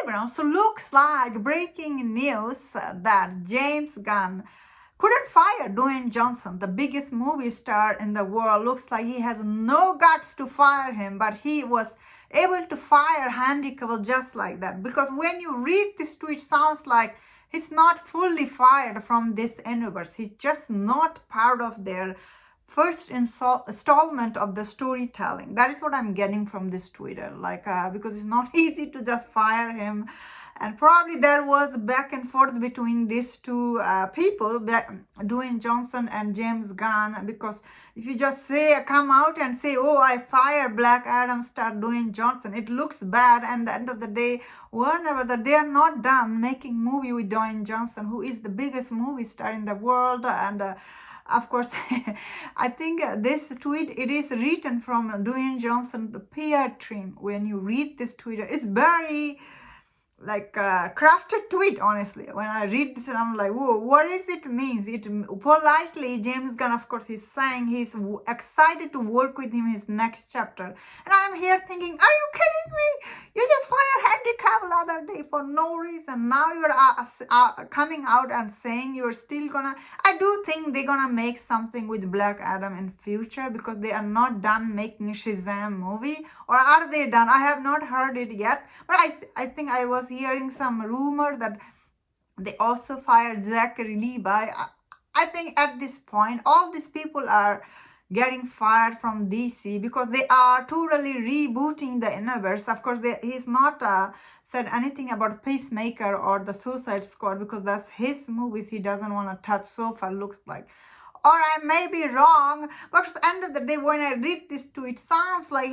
everyone. So looks like breaking news that James Gunn couldn't fire Dwayne Johnson, the biggest movie star in the world. Looks like he has no guts to fire him, but he was able to fire Henry Cavill just like that. Because when you read this tweet, sounds like he's not fully fired from this universe. He's just not part of their first installment of the storytelling. That is what I'm getting from this Twitter. Because it's not easy to just fire him. And probably there was back and forth between these two people, Dwayne Johnson and James Gunn, because if you just come out and say, oh, I fire Black Adam star Dwayne Johnson, it looks bad. And at the end of the day, Warner Brothers, they are not done making movie with Dwayne Johnson, who is the biggest movie star in the world. And of course, I think this tweet, it is written from Dwayne Johnson, the PR team. When you read this Twitter, it's very crafted tweet, honestly. When I read this, I'm like, whoa, what is it means? It politely, James Gunn, of course, he's saying he's excited to work with him his next chapter. And I'm here thinking, are you kidding me? You just fired Henry Cavill the other day for no reason. Now you're coming out and saying you're still gonna. I do think they're gonna make something with Black Adam in future, because they are not done making Shazam movie. Or are they done? I have not heard it yet. But I think I was hearing some rumor that they also fired Zachary Levi. I think at this point, all these people are getting fired from DC because they are totally rebooting the universe. Of course, he's not said anything about Peacemaker or the Suicide Squad, because that's his movies he doesn't want to touch so far, looks like. Or I may be wrong, but at the end of the day, when I read this tweet, it sounds like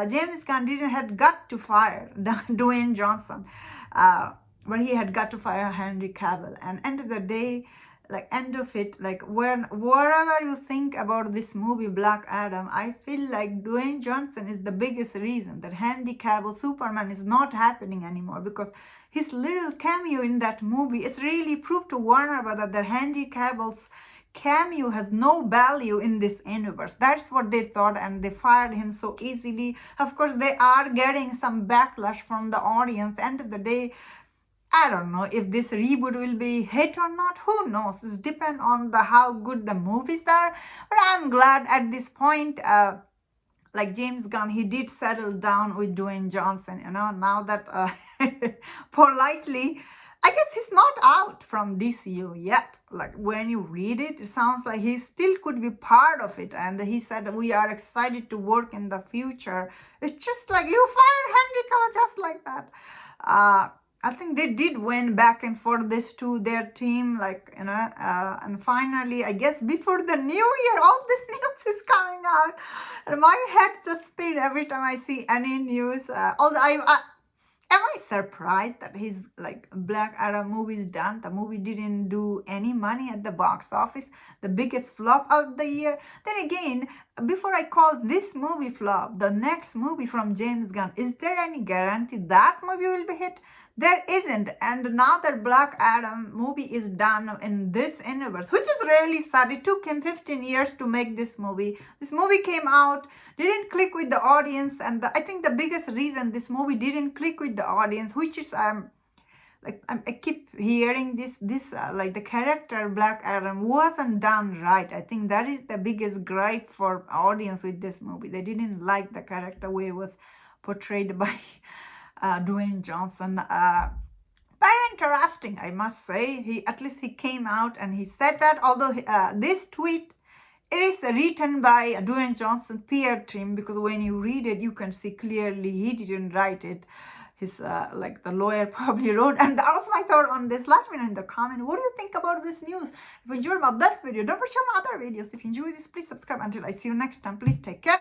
James Gunn didn't have got to fire Dwayne Johnson, but he had got to fire Henry Cavill. And end of the day, wherever you think about this movie Black Adam, I feel like Dwayne Johnson is the biggest reason that Henry Cavill Superman is not happening anymore, because his little cameo in that movie is really proved to Warner Brothers that Henry Cavill's cameo has no value in this universe. That's what they thought, and they fired him so easily. Of course, they are getting some backlash from the audience. End of the day, I don't know if this reboot will be hit or not. Who knows? It depends on how good the movies are. But I'm glad at this point, James Gunn, he did settle down with Dwayne Johnson. Now that politely, I guess he's not out from DCEU yet. When you read it, it sounds like he still could be part of it. And he said, we are excited to work in the future. It's just like you fired Henry Cavill just like that. I think they did win back and forth this to their team, and finally, I guess before the new year, all this news is coming out. And my head just spins every time I see any news. Although am I surprised that his Black Adam movie is done? The movie didn't do any money at the box office, the biggest flop of the year. Then again, before I call this movie flop, the next movie from James Gunn, is there any guarantee that movie will be hit? There isn't. And now that Black Adam movie is done in this universe, which is really sad. It took him 15 years to make this movie. This movie came out, didn't click with the audience. And I think the biggest reason this movie didn't click with the audience, which is I keep hearing the character Black Adam wasn't done right. I think that is the biggest gripe for audience with this movie. They didn't like the character way it was portrayed by Dwayne Johnson. Very interesting, I must say. He came out and he said that, although this tweet, it is written by Dwayne Johnson PR team, because when you read it, you can see clearly he didn't write it. His the lawyer probably wrote. And that was my thought on this. Let me know in the comment, what do you think about this news? If you enjoyed my this video, don't forget my other videos. If you enjoy this, please subscribe. Until I see you next time, please take care.